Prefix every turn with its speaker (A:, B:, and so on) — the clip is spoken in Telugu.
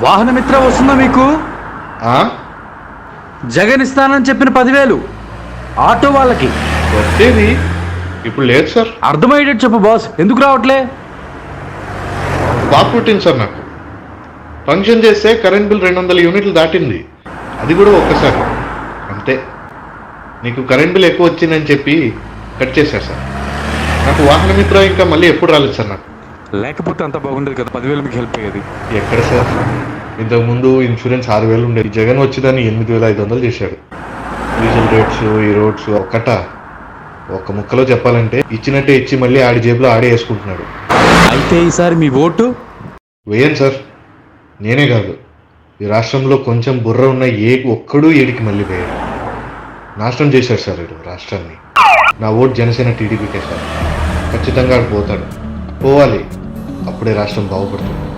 A: వాహనమిత్ర వస్తుందా మీకు? జగన్ ఇస్తానని చెప్పిన 10,000 ఆటో వాళ్ళకి
B: వచ్చేది ఇప్పుడు లేదు సార్.
A: అర్థమయ్యేటట్టు చెప్పు బాస్, ఎందుకు రావట్లే?
B: బాగా పుట్టింది సార్. నాకు ఫంక్షన్ చేస్తే కరెంట్ బిల్ 200 యూనిట్లు దాటింది, అది కూడా ఒక్కసారి. అంతే, నీకు కరెంట్ బిల్ ఎక్కువ వచ్చిందని చెప్పి కట్ చేశారు సార్. నాకు వాహన మిత్ర ఇంకా మళ్ళీ ఎప్పుడు రాలేదు సార్. నాకు
A: లేకపోతే అంత బాగుండేది కదా, 10,000 మీకు హెల్ప్ అయ్యేది.
B: ఎక్కడ సార్, ఇంతకుముందు ఇన్సూరెన్స్ 6,000 ఉండేది. జగన్ వచ్చి దాన్ని 8,500 చేశాడు. డీజిల్ రేట్స్, ఈ రోడ్స్ ఒక్క ముక్కలో చెప్పాలంటే ఇచ్చినట్టే ఇచ్చి మళ్ళీ ఆడి జేబులో ఆడే వేసుకుంటున్నాడు.
A: అయితే ఈసారి మీ ఓటు
B: వేయను సార్. నేనే కాదు, ఈ రాష్ట్రంలో కొంచెం బుర్ర ఉన్న ఒక్కడూ ఏడికి మళ్ళీ వేయడు. నాశనం చేశాడు సార్ వీడు రాష్ట్రాన్ని. నా ఓటు జనసేన టీడీపీకే సార్. ఖచ్చితంగా ఆడు పోతాడు, పోవాలి. అప్పుడే రాష్ట్రం బాగుపడుతుంది.